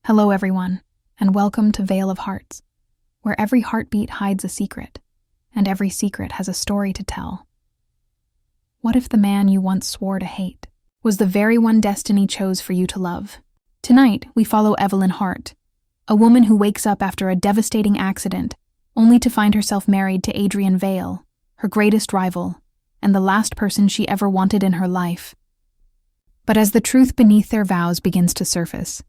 Hello, everyone, and welcome to Vale of Hearts, where every heartbeat hides a secret, and every secret has a story to tell. What if the man you once swore to hate was the very one destiny chose for you to love? Tonight, we follow Evelyn Hart, a woman who wakes up after a devastating accident, only to find herself married to Adrian Vale, her greatest rival, and the last person she ever wanted in her life. But as the truth beneath their vows begins to surface,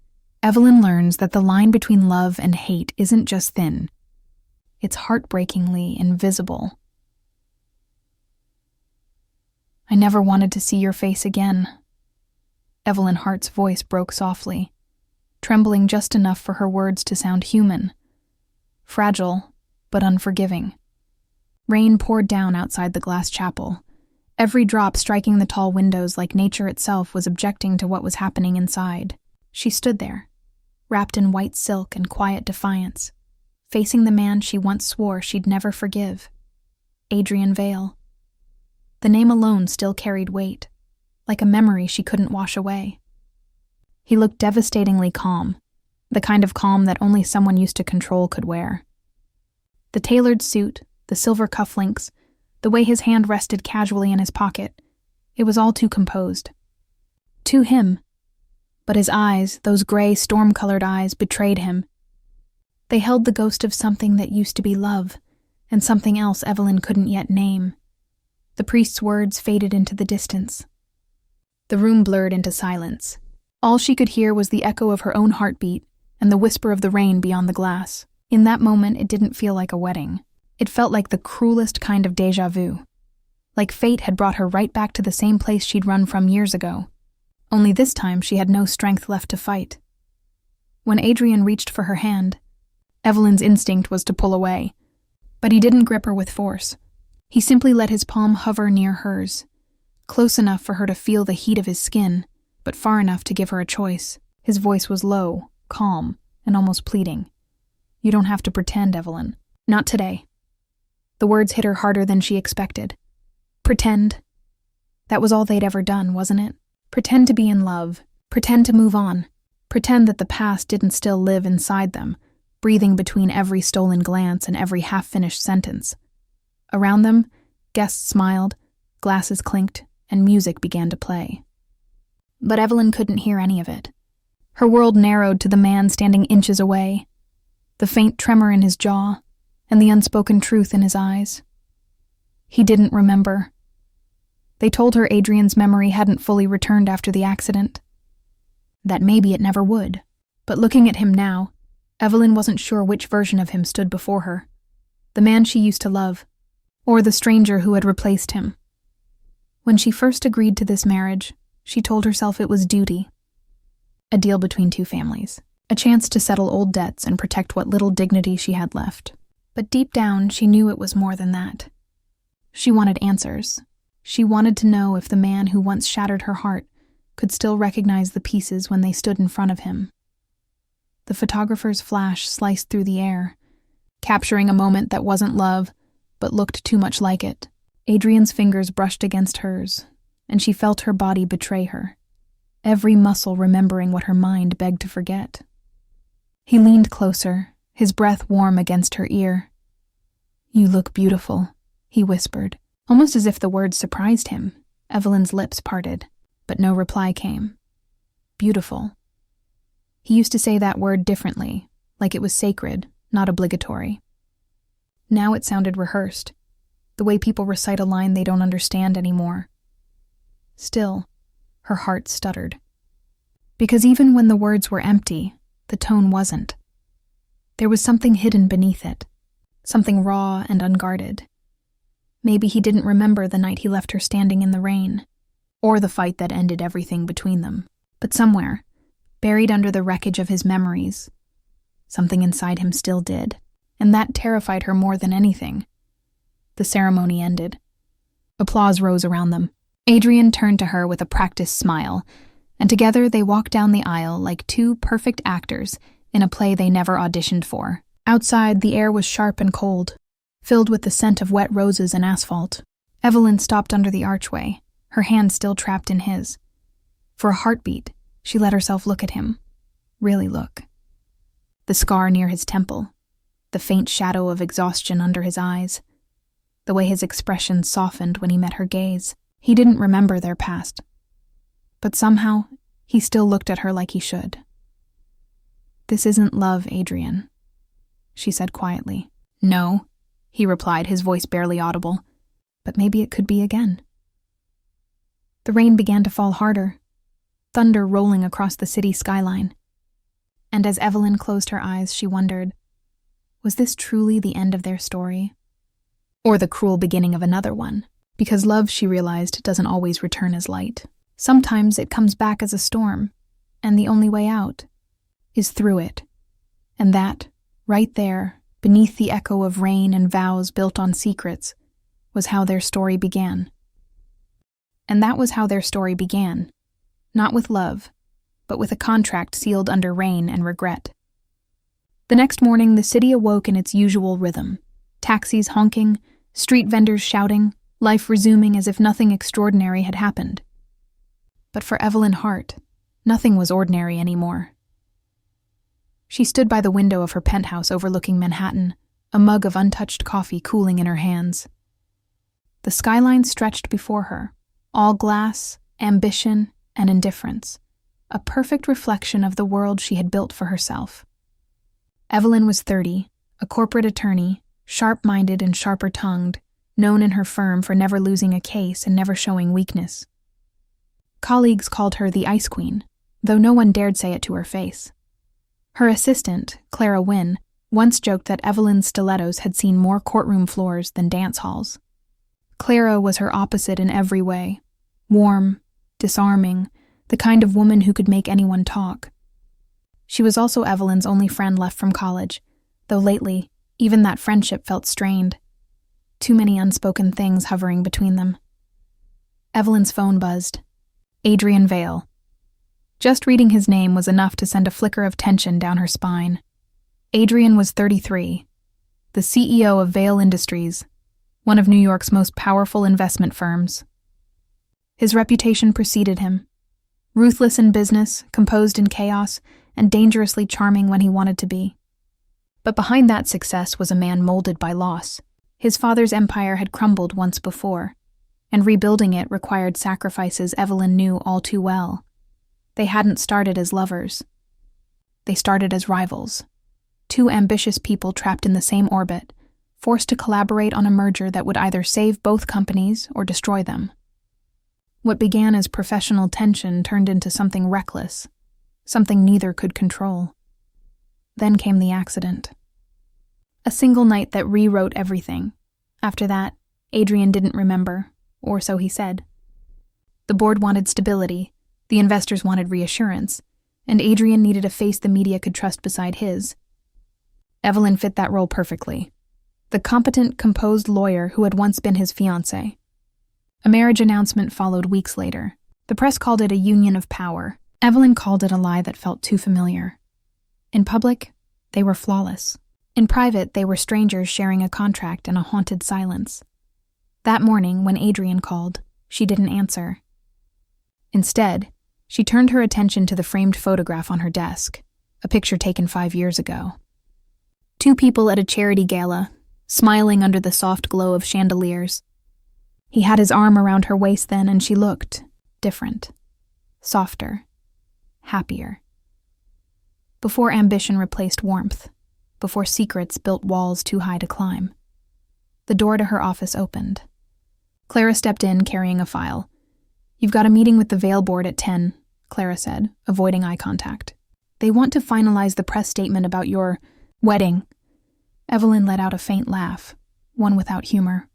Evelyn learns that the line between love and hate isn't just thin. It's heartbreakingly invisible. "I never wanted to see your face again." Evelyn Hart's voice broke softly, trembling just enough for her words to sound human. Fragile, but unforgiving. Rain poured down outside the glass chapel, every drop striking the tall windows like nature itself was objecting to what was happening inside. She stood there, wrapped in white silk and quiet defiance, facing the man she once swore she'd never forgive, Adrian Vale. The name alone still carried weight, like a memory she couldn't wash away. He looked devastatingly calm, the kind of calm that only someone used to control could wear. The tailored suit, the silver cufflinks, the way his hand rested casually in his pocket, it was all too composed. To him. But his eyes, those gray, storm-colored eyes, betrayed him. They held the ghost of something that used to be love, and something else Evelyn couldn't yet name. The priest's words faded into the distance. The room blurred into silence. All she could hear was the echo of her own heartbeat and the whisper of the rain beyond the glass. In that moment, it didn't feel like a wedding. It felt like the cruelest kind of déjà vu. Like fate had brought her right back to the same place she'd run from years ago. Only this time she had no strength left to fight. When Adrian reached for her hand, Evelyn's instinct was to pull away, but he didn't grip her with force. He simply let his palm hover near hers, close enough for her to feel the heat of his skin, but far enough to give her a choice. His voice was low, calm, and almost pleading. "You don't have to pretend, Evelyn. Not today." The words hit her harder than she expected. Pretend. That was all they'd ever done, wasn't it? Pretend to be in love, pretend to move on, pretend that the past didn't still live inside them, breathing between every stolen glance and every half-finished sentence. Around them, guests smiled, glasses clinked, and music began to play. But Evelyn couldn't hear any of it. Her world narrowed to the man standing inches away, the faint tremor in his jaw, and the unspoken truth in his eyes. He didn't remember. They told her Adrian's memory hadn't fully returned after the accident. That maybe it never would. But looking at him now, Evelyn wasn't sure which version of him stood before her. The man she used to love, or the stranger who had replaced him. When she first agreed to this marriage, she told herself it was duty. A deal between two families. A chance to settle old debts and protect what little dignity she had left. But deep down, she knew it was more than that. She wanted answers. She wanted to know if the man who once shattered her heart could still recognize the pieces when they stood in front of him. The photographer's flash sliced through the air, capturing a moment that wasn't love, but looked too much like it. Adrian's fingers brushed against hers, and she felt her body betray her, every muscle remembering what her mind begged to forget. He leaned closer, his breath warm against her ear. "You look beautiful," he whispered. Almost as if the words surprised him, Evelyn's lips parted, but no reply came. Beautiful. He used to say that word differently, like it was sacred, not obligatory. Now it sounded rehearsed, the way people recite a line they don't understand anymore. Still, her heart stuttered. Because even when the words were empty, the tone wasn't. There was something hidden beneath it, something raw and unguarded. Maybe he didn't remember the night he left her standing in the rain, or the fight that ended everything between them. But somewhere, buried under the wreckage of his memories, something inside him still did, and that terrified her more than anything. The ceremony ended. Applause rose around them. Adrian turned to her with a practiced smile, and together they walked down the aisle like two perfect actors in a play they never auditioned for. Outside, the air was sharp and cold, filled with the scent of wet roses and asphalt. Evelyn stopped under the archway, her hand still trapped in his. For a heartbeat, she let herself look at him. Really look. The scar near his temple, the faint shadow of exhaustion under his eyes, the way his expression softened when he met her gaze. He didn't remember their past, but somehow he still looked at her like he should. "This isn't love, Adrian," she said quietly. "No," he replied, his voice barely audible, "but maybe it could be again." The rain began to fall harder, thunder rolling across the city skyline. And as Evelyn closed her eyes, she wondered, was this truly the end of their story? Or the cruel beginning of another one? Because love, she realized, doesn't always return as light. Sometimes it comes back as a storm, and the only way out is through it. And that, right there, beneath the echo of rain and vows built on secrets, was how their story began. And that was how their story began, not with love, but with a contract sealed under rain and regret. The next morning, the city awoke in its usual rhythm. Taxis honking, street vendors shouting, life resuming as if nothing extraordinary had happened. But for Evelyn Hart, nothing was ordinary anymore. She stood by the window of her penthouse overlooking Manhattan, a mug of untouched coffee cooling in her hands. The skyline stretched before her, all glass, ambition, and indifference, a perfect reflection of the world she had built for herself. Evelyn was 30, a corporate attorney, sharp-minded and sharper-tongued, known in her firm for never losing a case and never showing weakness. Colleagues called her the Ice Queen, though no one dared say it to her face. Her assistant, Clara Wynne, once joked that Evelyn's stilettos had seen more courtroom floors than dance halls. Clara was her opposite in every way, warm, disarming, the kind of woman who could make anyone talk. She was also Evelyn's only friend left from college, though lately, even that friendship felt strained. Too many unspoken things hovering between them. Evelyn's phone buzzed. Adrian Vale. Just reading his name was enough to send a flicker of tension down her spine. Adrian was 33, the CEO of Vale Industries, one of New York's most powerful investment firms. His reputation preceded him. Ruthless in business, composed in chaos, and dangerously charming when he wanted to be. But behind that success was a man molded by loss. His father's empire had crumbled once before, and rebuilding it required sacrifices Evelyn knew all too well. They hadn't started as lovers. They started as rivals. Two ambitious people trapped in the same orbit, forced to collaborate on a merger that would either save both companies or destroy them. What began as professional tension turned into something reckless, something neither could control. Then came the accident. A single night that rewrote everything. After that, Adrian didn't remember, or so he said. The board wanted stability, the investors wanted reassurance, and Adrian needed a face the media could trust beside his. Evelyn fit that role perfectly. The competent, composed lawyer who had once been his fiancé. A marriage announcement followed weeks later. The press called it a union of power. Evelyn called it a lie that felt too familiar. In public, they were flawless. In private, they were strangers sharing a contract and a haunted silence. That morning, when Adrian called, she didn't answer. Instead, she turned her attention to the framed photograph on her desk, a picture taken 5 years ago. Two people at a charity gala, smiling under the soft glow of chandeliers. He had his arm around her waist then, and she looked different, softer, happier. Before ambition replaced warmth, before secrets built walls too high to climb. The door to her office opened. Clara stepped in, carrying a file. "You've got a meeting with the Vale board at 10, Clara said, avoiding eye contact. "They want to finalize the press statement about your wedding." Evelyn let out a faint laugh, one without humor.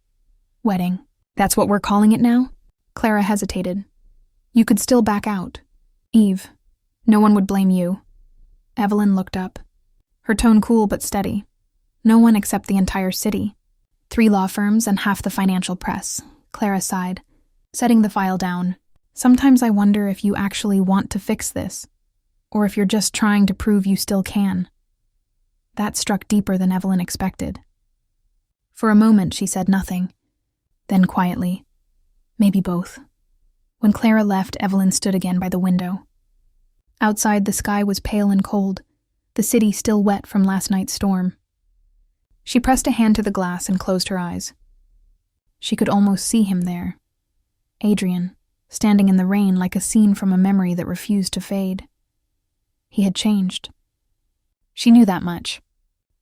"Wedding. That's what we're calling it now?" Clara hesitated. "You could still back out. Eve, no one would blame you." Evelyn looked up, her tone cool but steady. "No one except the entire city. 3 law firms and half the financial press," Clara sighed, setting the file down. "Sometimes I wonder if you actually want to fix this, or if you're just trying to prove you still can." That struck deeper than Evelyn expected. For a moment, she said nothing. Then quietly, "Maybe both." When Clara left, Evelyn stood again by the window. Outside, the sky was pale and cold, the city still wet from last night's storm. She pressed a hand to the glass and closed her eyes. She could almost see him there. Adrian, standing in the rain like a scene from a memory that refused to fade. He had changed. She knew that much.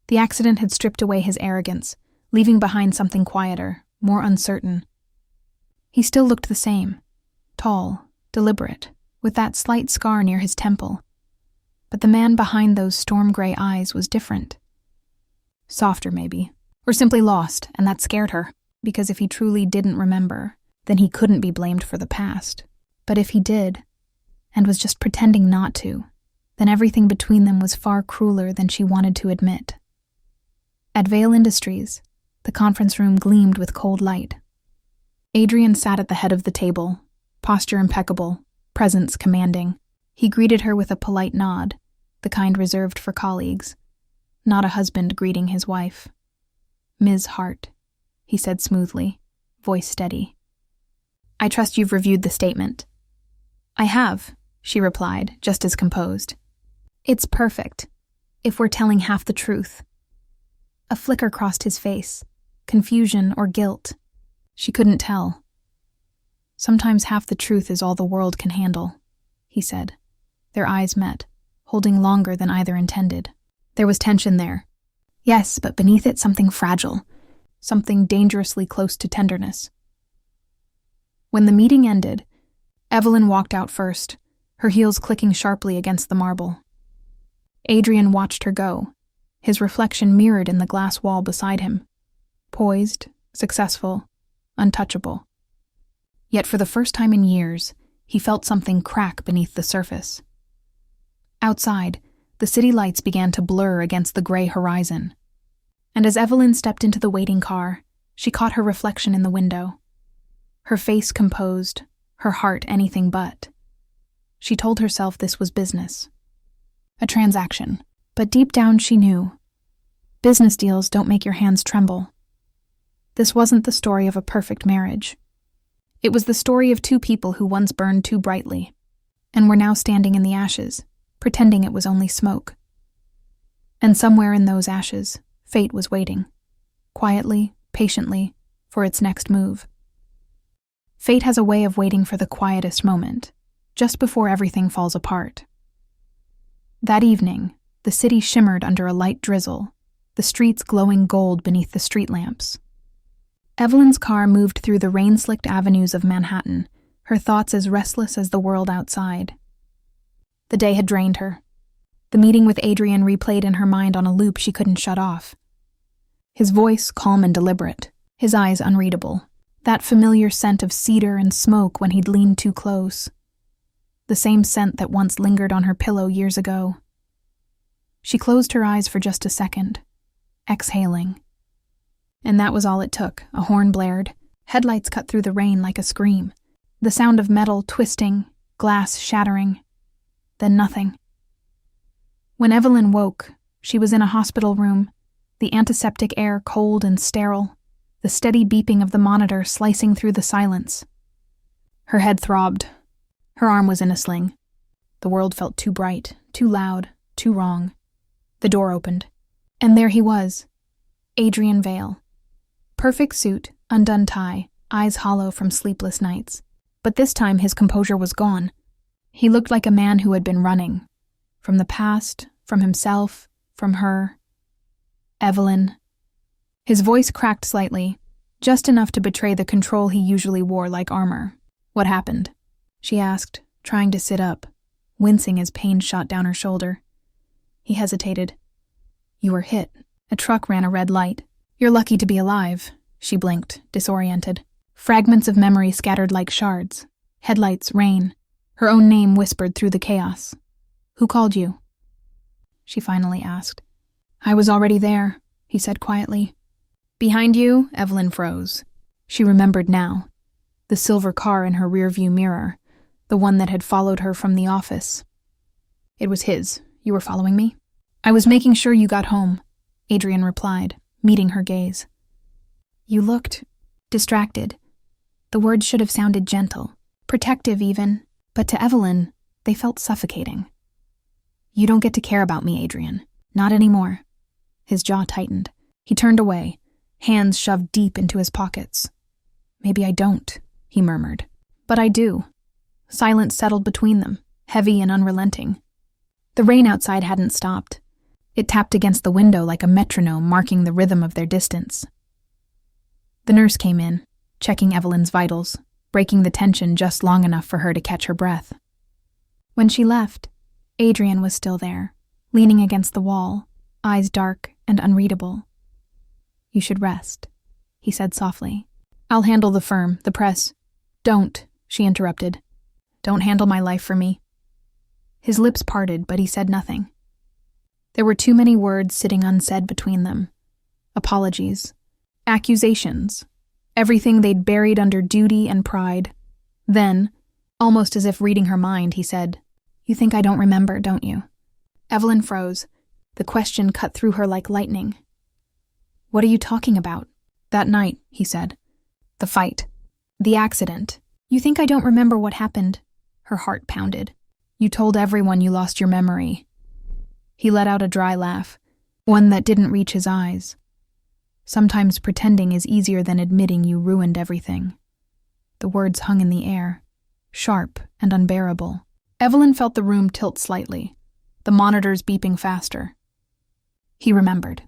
The accident had stripped away his arrogance, leaving behind something quieter, more uncertain. He still looked the same, tall, deliberate, with that slight scar near his temple. But the man behind those storm-gray eyes was different. Softer, maybe, or simply lost, and that scared her, because if he truly didn't remember, then he couldn't be blamed for the past. But if he did, and was just pretending not to, then everything between them was far crueler than she wanted to admit. At Vale Industries, the conference room gleamed with cold light. Adrian sat at the head of the table, posture impeccable, presence commanding. He greeted her with a polite nod, the kind reserved for colleagues, not a husband greeting his wife. "Ms. Hart," he said smoothly, voice steady. "I trust you've reviewed the statement." "I have," she replied, just as composed. "It's perfect, if we're telling half the truth." A flicker crossed his face, confusion or guilt. She couldn't tell. "Sometimes half the truth is all the world can handle," he said. Their eyes met, holding longer than either intended. There was tension there. Yes, but beneath it something fragile, something dangerously close to tenderness. When the meeting ended, Evelyn walked out first, her heels clicking sharply against the marble. Adrian watched her go, his reflection mirrored in the glass wall beside him. Poised, successful, untouchable. Yet for the first time in years, he felt something crack beneath the surface. Outside, the city lights began to blur against the gray horizon. And as Evelyn stepped into the waiting car, she caught her reflection in the window. Her face composed, her heart anything but. She told herself this was business. A transaction. But deep down she knew. Business deals don't make your hands tremble. This wasn't the story of a perfect marriage. It was the story of two people who once burned too brightly, and were now standing in the ashes, pretending it was only smoke. And somewhere in those ashes, fate was waiting, quietly, patiently, for its next move. Fate has a way of waiting for the quietest moment, just before everything falls apart. That evening, the city shimmered under a light drizzle, the streets glowing gold beneath the street lamps. Evelyn's car moved through the rain-slicked avenues of Manhattan, her thoughts as restless as the world outside. The day had drained her. The meeting with Adrian replayed in her mind on a loop she couldn't shut off. His voice calm and deliberate, his eyes unreadable, that familiar scent of cedar and smoke when he'd leaned too close. The same scent that once lingered on her pillow years ago. She closed her eyes for just a second, exhaling. And that was all it took. A horn blared, headlights cut through the rain like a scream, the sound of metal twisting, glass shattering, then nothing. When Evelyn woke, she was in a hospital room, the antiseptic air cold and sterile, the steady beeping of the monitor slicing through the silence. Her head throbbed. Her arm was in a sling. The world felt too bright, too loud, too wrong. The door opened, and there he was, Adrian Vale. Perfect suit, undone tie, eyes hollow from sleepless nights. But this time his composure was gone. He looked like a man who had been running. From the past, from himself, from her. Evelyn. His voice cracked slightly, just enough to betray the control he usually wore like armor. "What happened?" she asked, trying to sit up, wincing as pain shot down her shoulder. He hesitated. "You were hit. A truck ran a red light. You're lucky to be alive," she blinked, disoriented. Fragments of memory scattered like shards. Headlights, rain. Her own name whispered through the chaos. "Who called you?" she finally asked. "I was already there," he said quietly. "Behind you?" Evelyn froze. She remembered now. The silver car in her rearview mirror, the one that had followed her from the office. "It was his. You were following me?" "I was making sure you got home," Adrian replied, meeting her gaze. "You looked distracted." The words should have sounded gentle, protective even, but to Evelyn, they felt suffocating. You don't get to care about me, Adrian. Not anymore. His jaw tightened. He turned away, hands shoved deep into his pockets. Maybe I don't, he murmured. But I do. Silence settled between them, heavy and unrelenting. The rain outside hadn't stopped. It tapped against the window like a metronome marking the rhythm of their distance. The nurse came in, checking Evelyn's vitals, breaking the tension just long enough for her to catch her breath. When she left, Adrian was still there, leaning against the wall, eyes dark and unreadable. You should rest, he said softly. I'll handle the firm, the press. Don't, she interrupted. Don't handle my life for me. His lips parted, but he said nothing. There were too many words sitting unsaid between them. Apologies. Accusations. Everything they'd buried under duty and pride. Then, almost as if reading her mind, he said, You think I don't remember, don't you? Evelyn froze. The question cut through her like lightning. What are you talking about? That night, he said. The fight. The accident. You think I don't remember what happened? Her heart pounded. You told everyone you lost your memory. He let out a dry laugh, one that didn't reach his eyes. Sometimes pretending is easier than admitting you ruined everything. The words hung in the air, sharp and unbearable. Evelyn felt the room tilt slightly, the monitors beeping faster. He remembered.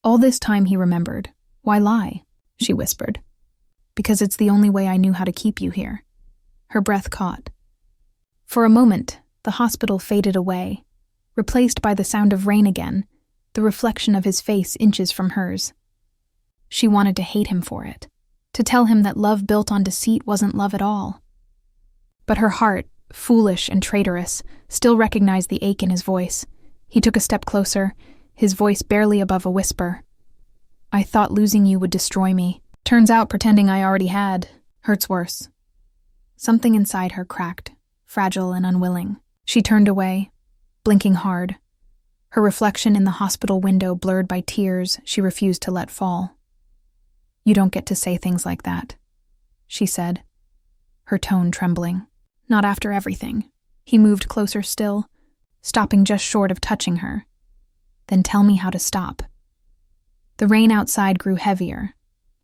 All this time he remembered. Why lie? She whispered. Because it's the only way I knew how to keep you here. Her breath caught. For a moment, the hospital faded away, replaced by the sound of rain again, the reflection of his face inches from hers. She wanted to hate him for it, to tell him that love built on deceit wasn't love at all. But her heart, foolish and traitorous, still recognized the ache in his voice. He took a step closer, his voice barely above a whisper. I thought losing you would destroy me. Turns out pretending I already had hurts worse. Something inside her cracked, fragile and unwilling. She turned away, blinking hard. Her reflection in the hospital window blurred by tears she refused to let fall. You don't get to say things like that, she said, her tone trembling. Not after everything. He moved closer still, stopping just short of touching her. Then tell me how to stop. The rain outside grew heavier,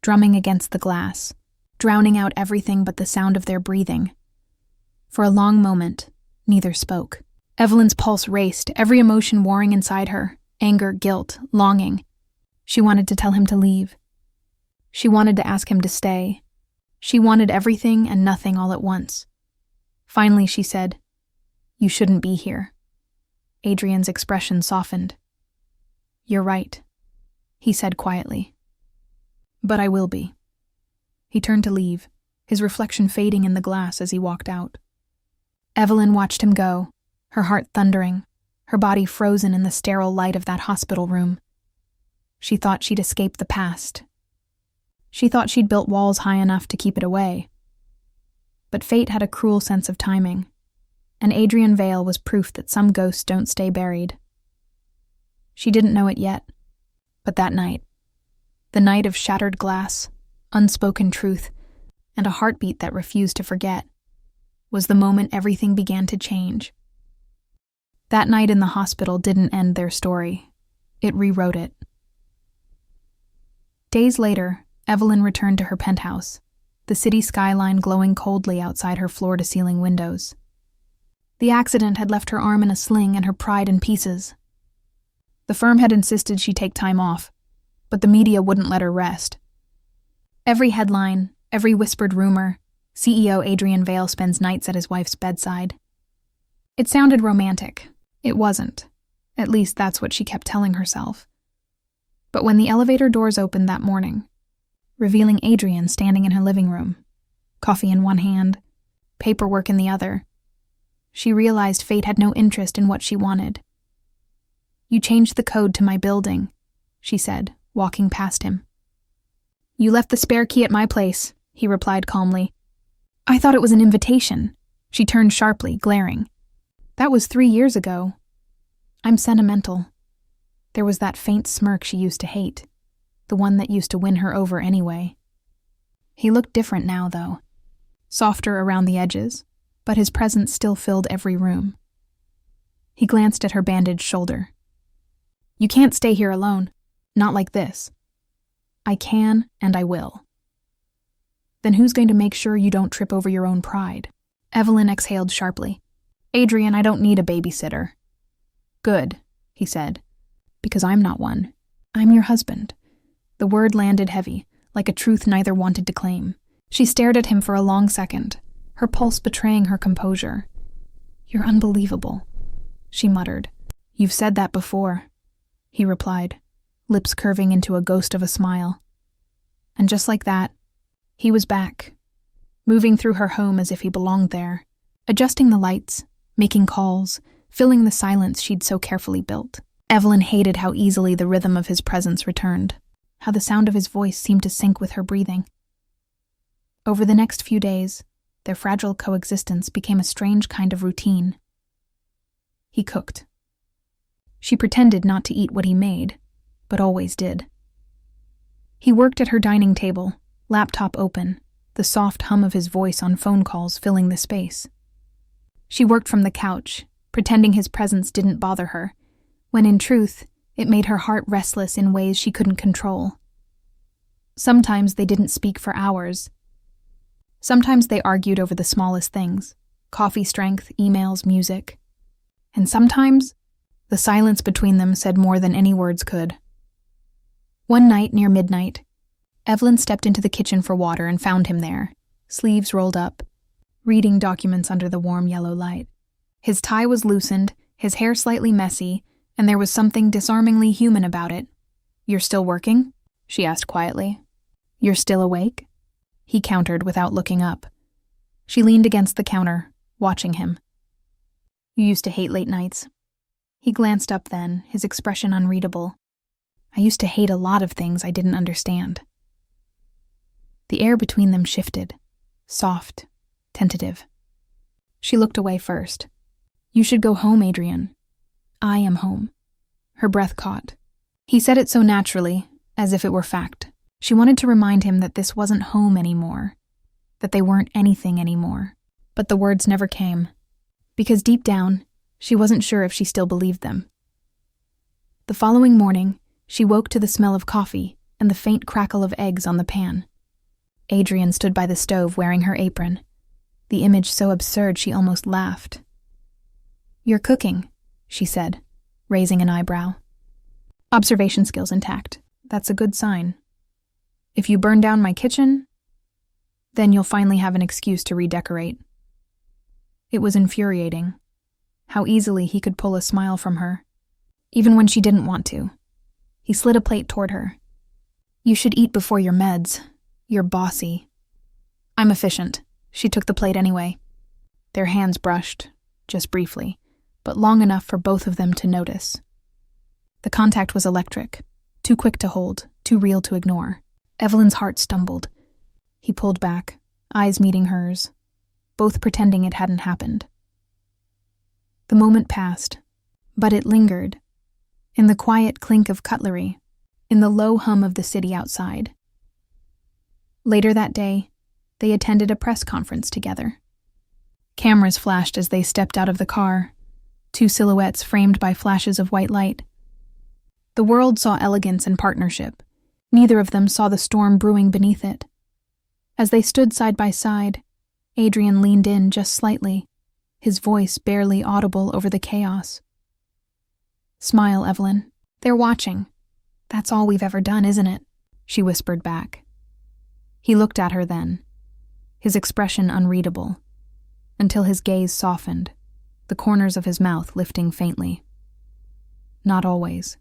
drumming against the glass, drowning out everything but the sound of their breathing. For a long moment, neither spoke. Evelyn's pulse raced, every emotion warring inside her, anger, guilt, longing. She wanted to tell him to leave. She wanted to ask him to stay. She wanted everything and nothing all at once. Finally, she said, You shouldn't be here. Adrian's expression softened. You're right, he said quietly. But I will be. He turned to leave, his reflection fading in the glass as he walked out. Evelyn watched him go, her heart thundering, her body frozen in the sterile light of that hospital room. She thought she'd escaped the past. She thought she'd built walls high enough to keep it away. But fate had a cruel sense of timing, and Adrian Vale was proof that some ghosts don't stay buried. She didn't know it yet, but that night, the night of shattered glass, unspoken truth, and a heartbeat that refused to forget, was the moment everything began to change. That night in the hospital didn't end their story. It rewrote it. Days later, Evelyn returned to her penthouse, the city skyline glowing coldly outside her floor-to-ceiling windows. The accident had left her arm in a sling and her pride in pieces. The firm had insisted she take time off, but the media wouldn't let her rest. Every headline, every whispered rumor, CEO Adrian Vale spends nights at his wife's bedside. It sounded romantic. It wasn't. At least that's what she kept telling herself. But when the elevator doors opened that morning, revealing Adrian standing in her living room, coffee in one hand, paperwork in the other, she realized fate had no interest in what she wanted. You changed the code to my building, she said, walking past him. You left the spare key at my place, he replied calmly. I thought it was an invitation. She turned sharply, glaring. That was 3 years ago. I'm sentimental. There was that faint smirk she used to hate, the one that used to win her over anyway. He looked different now, though. Softer around the edges, but his presence still filled every room. He glanced at her bandaged shoulder. You can't stay here alone. Not like this. I can and I will. Then who's going to make sure you don't trip over your own pride? Evelyn exhaled sharply. Adrian, I don't need a babysitter. Good, he said, because I'm not one. I'm your husband. The word landed heavy, like a truth neither wanted to claim. She stared at him for a long second, her pulse betraying her composure. You're unbelievable, she muttered. You've said that before, he replied, lips curving into a ghost of a smile. And just like that, he was back, moving through her home as if he belonged there, adjusting the lights, making calls, filling the silence she'd so carefully built. Evelyn hated how easily the rhythm of his presence returned, how the sound of his voice seemed to sync with her breathing. Over the next few days, their fragile coexistence became a strange kind of routine. He cooked. She pretended not to eat what he made, but always did. He worked at her dining table, laptop open, the soft hum of his voice on phone calls filling the space. She worked from the couch, pretending his presence didn't bother her, when in truth, it made her heart restless in ways she couldn't control. Sometimes they didn't speak for hours. Sometimes they argued over the smallest things, coffee strength, emails, music. And sometimes, the silence between them said more than any words could. One night near midnight, Evelyn stepped into the kitchen for water and found him there, sleeves rolled up, reading documents under the warm yellow light. His tie was loosened, his hair slightly messy, and there was something disarmingly human about it. You're still working? She asked quietly. You're still awake? He countered without looking up. She leaned against the counter, watching him. You used to hate late nights. He glanced up then, his expression unreadable. I used to hate a lot of things I didn't understand. The air between them shifted, soft, tentative. She looked away first. You should go home, Adrian. I am home. Her breath caught. He said it so naturally, as if it were fact. She wanted to remind him that this wasn't home anymore, that they weren't anything anymore. But the words never came, because deep down, she wasn't sure if she still believed them. The following morning, she woke to the smell of coffee and the faint crackle of eggs on the pan. Adrian stood by the stove wearing her apron, the image so absurd she almost laughed. You're cooking, she said, raising an eyebrow. Observation skills intact. That's a good sign. If you burn down my kitchen, then you'll finally have an excuse to redecorate. It was infuriating, how easily he could pull a smile from her, even when she didn't want to. He slid a plate toward her. You should eat before your meds. You're bossy. I'm efficient. She took the plate anyway. Their hands brushed, just briefly, but long enough for both of them to notice. The contact was electric, too quick to hold, too real to ignore. Evelyn's heart stumbled. He pulled back, eyes meeting hers, both pretending it hadn't happened. The moment passed, but it lingered, in the quiet clink of cutlery, in the low hum of the city outside. Later that day, they attended a press conference together. Cameras flashed as they stepped out of the car, two silhouettes framed by flashes of white light. The world saw elegance and partnership. Neither of them saw the storm brewing beneath it. As they stood side by side, Adrian leaned in just slightly, his voice barely audible over the chaos. Smile, Evelyn. They're watching. That's all we've ever done, isn't it? She whispered back. He looked at her then, his expression unreadable, until his gaze softened, the corners of his mouth lifting faintly. Not always.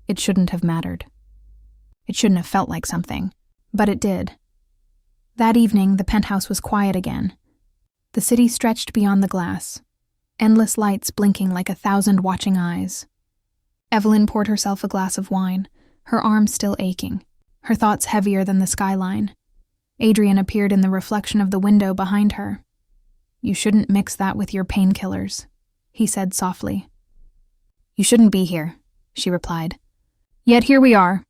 It shouldn't have mattered. It shouldn't have felt like something, but it did. That evening, the penthouse was quiet again. The city stretched beyond the glass, endless lights blinking like 1,000 watching eyes. Evelyn poured herself a glass of wine, her arm still aching, her thoughts heavier than the skyline. Adrian appeared in the reflection of the window behind her. You shouldn't mix that with your painkillers, he said softly. You shouldn't be here, she replied. Yet here we are.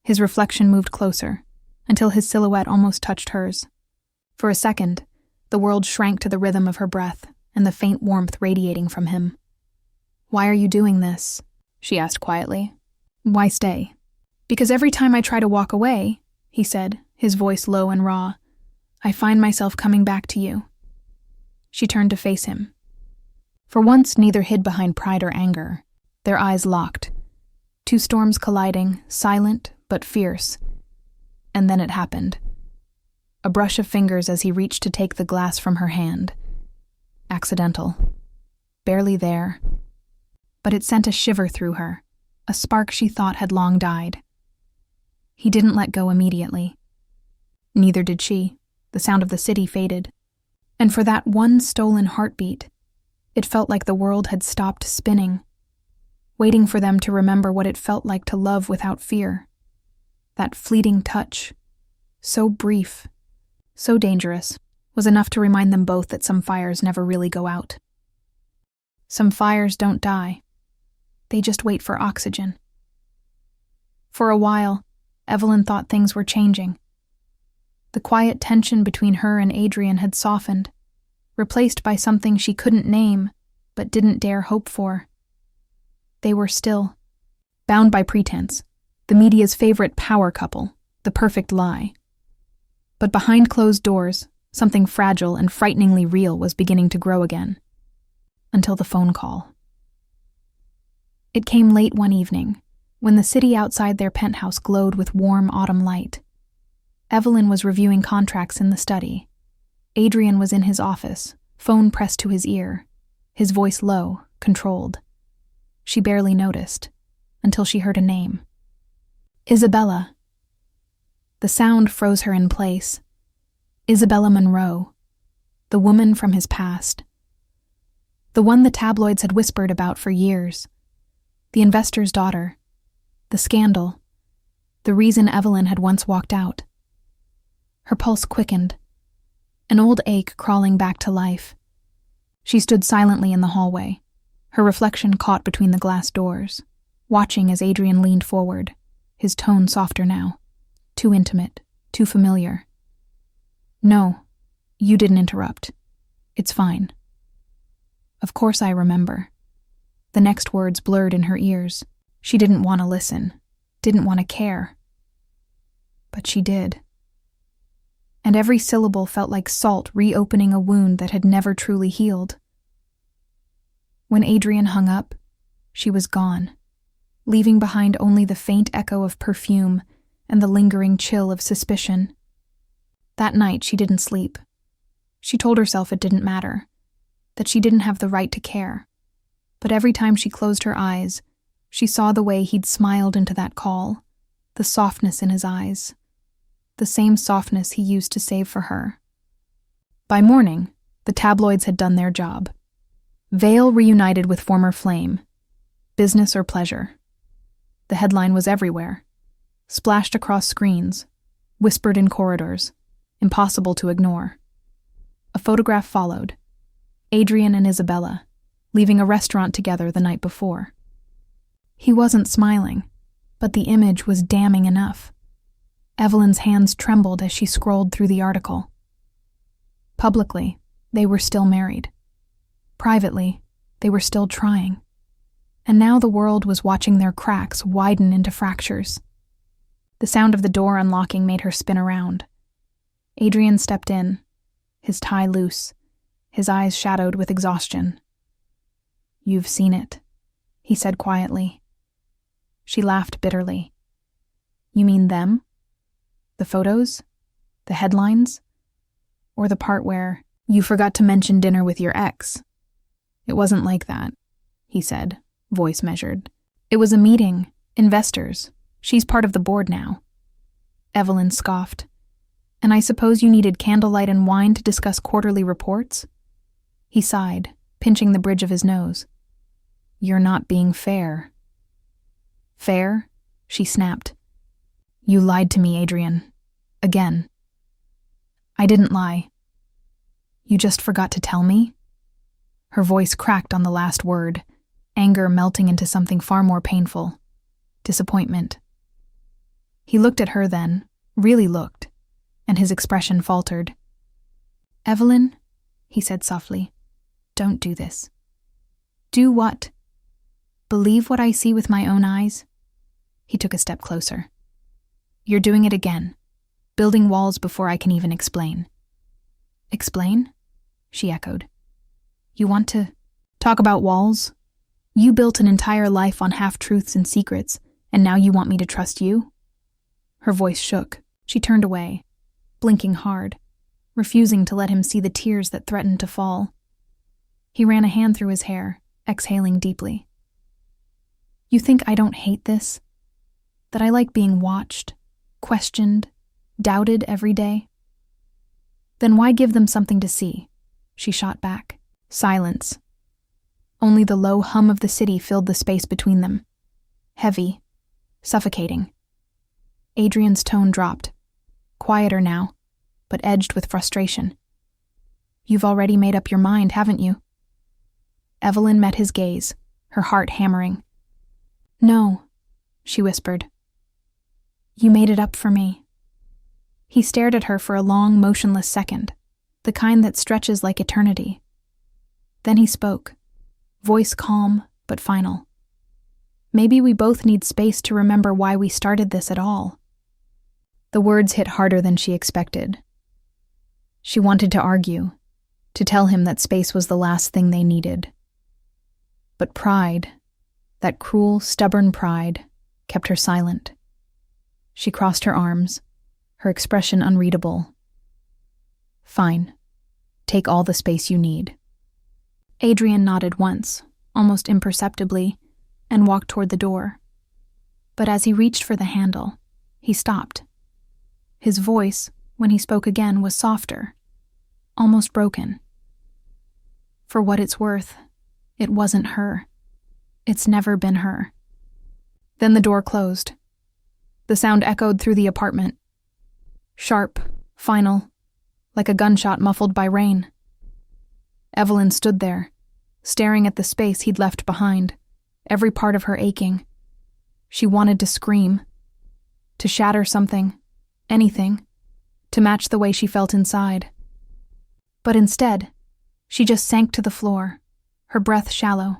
His reflection moved closer, until his silhouette almost touched hers. For a second, the world shrank to the rhythm of her breath and the faint warmth radiating from him. "Why are you doing this?" she asked quietly. "Why stay?" "Because every time I try to walk away," he said, his voice low and raw, "I find myself coming back to you." She turned to face him. For once, neither hid behind pride or anger. Their eyes locked. Two storms colliding, silent but fierce. And then it happened. A brush of fingers as he reached to take the glass from her hand. Accidental. Barely there. But it sent a shiver through her, a spark she thought had long died. He didn't let go immediately. Neither did she. The sound of the city faded. And for that one stolen heartbeat, it felt like the world had stopped spinning, waiting for them to remember what it felt like to love without fear. That fleeting touch, so brief, so dangerous, was enough to remind them both that some fires never really go out. Some fires don't die. They just wait for oxygen. For a while, Evelyn thought things were changing. The quiet tension between her and Adrian had softened, replaced by something she couldn't name but didn't dare hope for. They were still bound by pretense, the media's favorite power couple, the perfect lie. But behind closed doors, something fragile and frighteningly real was beginning to grow again. Until the phone call. It came late one evening, when the city outside their penthouse glowed with warm autumn light. Evelyn was reviewing contracts in the study. Adrian was in his office, phone pressed to his ear, his voice low, controlled. She barely noticed, until she heard a name. Isabella. The sound froze her in place. Isabella Monroe, the woman from his past. The one the tabloids had whispered about for years. The investor's daughter. The scandal. The reason Evelyn had once walked out. Her pulse quickened, an old ache crawling back to life. She stood silently in the hallway, her reflection caught between the glass doors, watching as Adrian leaned forward, his tone softer now. Too intimate, too familiar. "No, you didn't interrupt. It's fine." "Of course I remember." The next words blurred in her ears. She didn't want to listen, didn't want to care. But she did. And every syllable felt like salt reopening a wound that had never truly healed. When Adrian hung up, she was gone, leaving behind only the faint echo of perfume and the lingering chill of suspicion. That night she didn't sleep. She told herself it didn't matter, that she didn't have the right to care. But every time she closed her eyes, she saw the way he'd smiled into that call, the softness in his eyes, the same softness he used to save for her. By morning, the tabloids had done their job. Vale reunited with former flame, business or pleasure. The headline was everywhere, splashed across screens, whispered in corridors, impossible to ignore. A photograph followed, Adrian and Isabella, leaving a restaurant together the night before. He wasn't smiling, but the image was damning enough. Evelyn's hands trembled as she scrolled through the article. Publicly, they were still married. Privately, they were still trying. And now the world was watching their cracks widen into fractures. The sound of the door unlocking made her spin around. Adrian stepped in, his tie loose, his eyes shadowed with exhaustion. "You've seen it," he said quietly. She laughed bitterly. "You mean them? The photos? The headlines? Or the part where you forgot to mention dinner with your ex?" "It wasn't like that," he said, voice measured. "It was a meeting, investors. She's part of the board now." Evelyn scoffed. "And I suppose you needed candlelight and wine to discuss quarterly reports?" He sighed, pinching the bridge of his nose. "You're not being fair." "Fair?" she snapped. "You lied to me, Adrian. Again." "I didn't lie." "You just forgot to tell me?" Her voice cracked on the last word, anger melting into something far more painful. Disappointment. He looked at her then, really looked, and his expression faltered. "Evelyn," he said softly, "don't do this." "Do what?" Believe what I see with my own eyes? He took a step closer. You're doing it again, building walls before I can even explain. Explain? She echoed. You want to talk about walls? You built an entire life on half-truths and secrets, and now you want me to trust you? Her voice shook. She turned away, blinking hard, refusing to let him see the tears that threatened to fall. He ran a hand through his hair, exhaling deeply. You think I don't hate this? That I like being watched, questioned, doubted every day? Then why give them something to see? She shot back. Silence. Only the low hum of the city filled the space between them. Heavy, suffocating. Adrian's tone dropped. Quieter now, but edged with frustration. You've already made up your mind, haven't you? Evelyn met his gaze, her heart hammering. No, she whispered. You made it up for me. He stared at her for a long, motionless second, the kind that stretches like eternity. Then he spoke, voice calm but final. Maybe we both need space to remember why we started this at all. The words hit harder than she expected. She wanted to argue, to tell him that space was the last thing they needed. But pride, that cruel, stubborn pride, kept her silent. She crossed her arms, her expression unreadable. Fine. Take all the space you need. Adrian nodded once, almost imperceptibly, and walked toward the door. But as he reached for the handle, he stopped. His voice, when he spoke again, was softer, almost broken. For what it's worth, it wasn't her. It's never been her. Then the door closed. The sound echoed through the apartment. Sharp, final, like a gunshot muffled by rain. Evelyn stood there, staring at the space he'd left behind, every part of her aching. She wanted to scream, to shatter something, anything, to match the way she felt inside. But instead, she just sank to the floor, her breath shallow,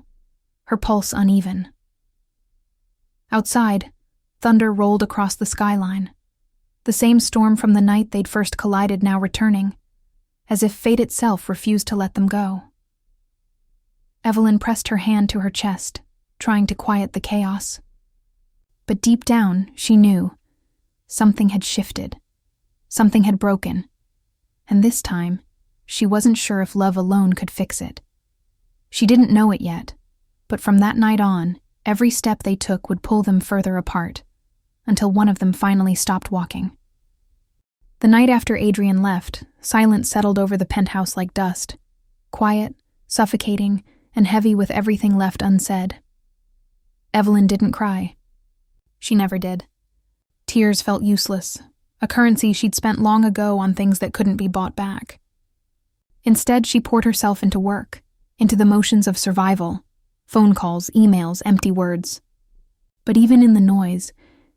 her pulse uneven. Outside, thunder rolled across the skyline, the same storm from the night they'd first collided now returning, as if fate itself refused to let them go. Evelyn pressed her hand to her chest, trying to quiet the chaos. But deep down, she knew something had shifted, something had broken, and this time, she wasn't sure if love alone could fix it. She didn't know it yet, but from that night on, every step they took would pull them further apart, until one of them finally stopped walking. The night after Adrian left, silence settled over the penthouse like dust, quiet, suffocating, and heavy with everything left unsaid. Evelyn didn't cry. She never did. Tears felt useless, a currency she'd spent long ago on things that couldn't be bought back. Instead, she poured herself into work, into the motions of survival, phone calls, emails, empty words. But even in the noise,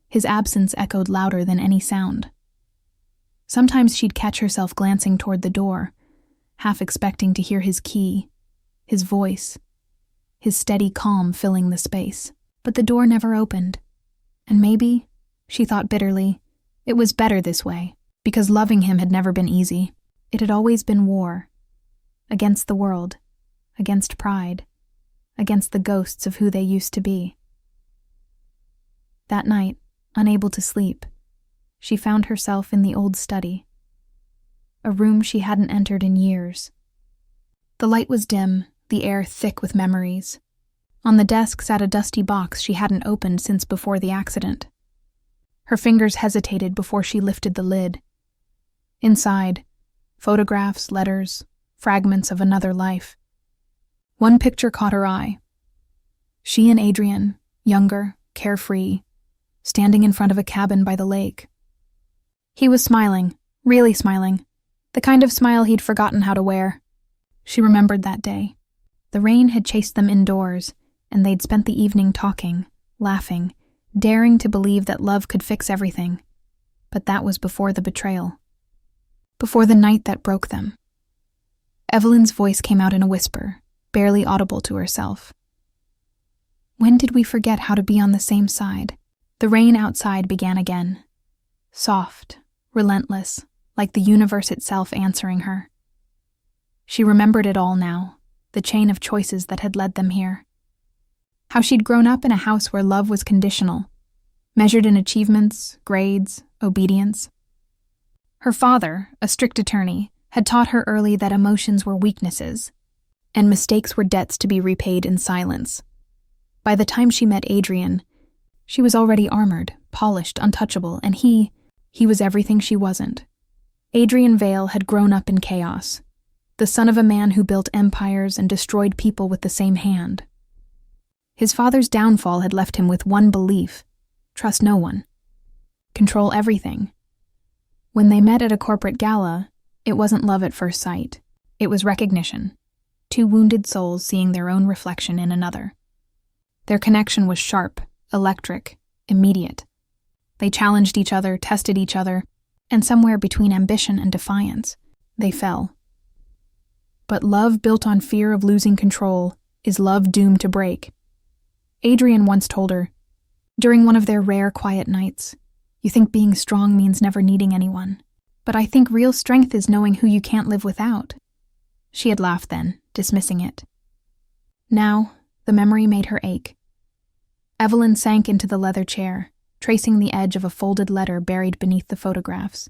his absence echoed louder than any sound. Sometimes she'd catch herself glancing toward the door, half expecting to hear his key, his voice, his steady calm filling the space. But the door never opened. And maybe, she thought bitterly, it was better this way, because loving him had never been easy. It had always been war. Against the world, against pride, against the ghosts of who they used to be. That night, unable to sleep, she found herself in the old study, a room she hadn't entered in years. The light was dim, the air thick with memories. On the desk sat a dusty box she hadn't opened since before the accident. Her fingers hesitated before she lifted the lid. Inside, photographs, letters, fragments of another life. One picture caught her eye. She and Adrian, younger, carefree, standing in front of a cabin by the lake. He was smiling, really smiling, the kind of smile he'd forgotten how to wear. She remembered that day. The rain had chased them indoors, and they'd spent the evening talking, laughing, daring to believe that love could fix everything. But that was before the betrayal. Before the night that broke them. Evelyn's voice came out in a whisper, barely audible to herself. When did we forget how to be on the same side? The rain outside began again. Soft, relentless, like the universe itself answering her. She remembered it all now, the chain of choices that had led them here. How she'd grown up in a house where love was conditional, measured in achievements, grades, obedience. Her father, a strict attorney, had taught her early that emotions were weaknesses, and mistakes were debts to be repaid in silence. By the time she met Adrian, she was already armored, polished, untouchable, and he was everything she wasn't. Adrian Vale had grown up in chaos, the son of a man who built empires and destroyed people with the same hand. His father's downfall had left him with one belief: trust no one. Control everything. When they met at a corporate gala, it wasn't love at first sight. It was recognition. Two wounded souls seeing their own reflection in another. Their connection was sharp, electric, immediate. They challenged each other, tested each other, and somewhere between ambition and defiance, they fell. But love built on fear of losing control is love doomed to break. Adrian once told her, during one of their rare quiet nights, "You think being strong means never needing anyone, but I think real strength is knowing who you can't live without." She had laughed then, dismissing it. Now, the memory made her ache. Evelyn sank into the leather chair, tracing the edge of a folded letter buried beneath the photographs.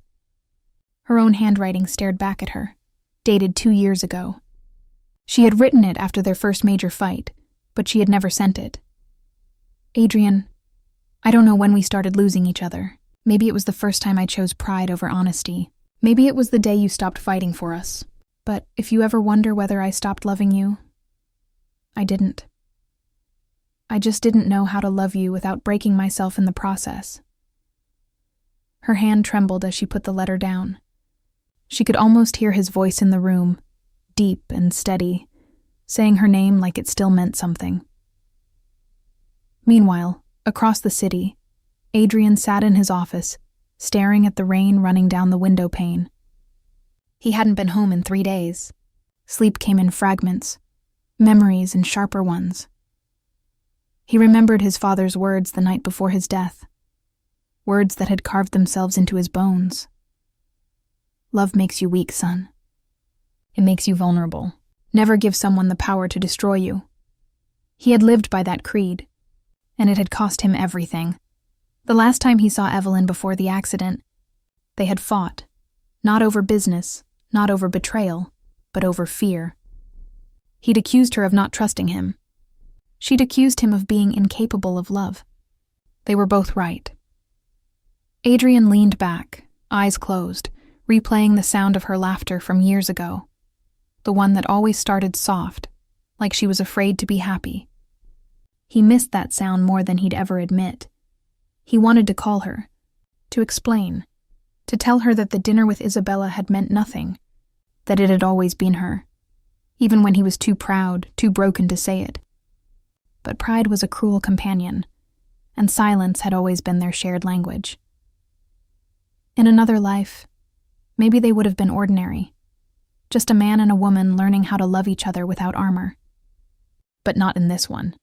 Her own handwriting stared back at her, dated 2 years ago. She had written it after their first major fight, but she had never sent it. "Adrian, I don't know when we started losing each other. Maybe it was the first time I chose pride over honesty. Maybe it was the day you stopped fighting for us. But if you ever wonder whether I stopped loving you, I didn't. I just didn't know how to love you without breaking myself in the process." Her hand trembled as she put the letter down. She could almost hear his voice in the room, deep and steady, saying her name like it still meant something. Meanwhile, across the city, Adrian sat in his office, staring at the rain running down the window pane. He hadn't been home in 3 days. Sleep came in fragments, memories in sharper ones. He remembered his father's words the night before his death, words that had carved themselves into his bones. "Love makes you weak, son. It makes you vulnerable. Never give someone the power to destroy you." He had lived by that creed, and it had cost him everything. The last time he saw Evelyn before the accident, they had fought, not over business, not over betrayal, but over fear. He'd accused her of not trusting him. She'd accused him of being incapable of love. They were both right. Adrian leaned back, eyes closed, replaying the sound of her laughter from years ago, the one that always started soft, like she was afraid to be happy. He missed that sound more than he'd ever admit. He wanted to call her, to explain, to tell her that the dinner with Isabella had meant nothing, that it had always been her, even when he was too proud, too broken to say it. But pride was a cruel companion, and silence had always been their shared language. In another life, maybe they would have been ordinary, just a man and a woman learning how to love each other without armor. But not in this one.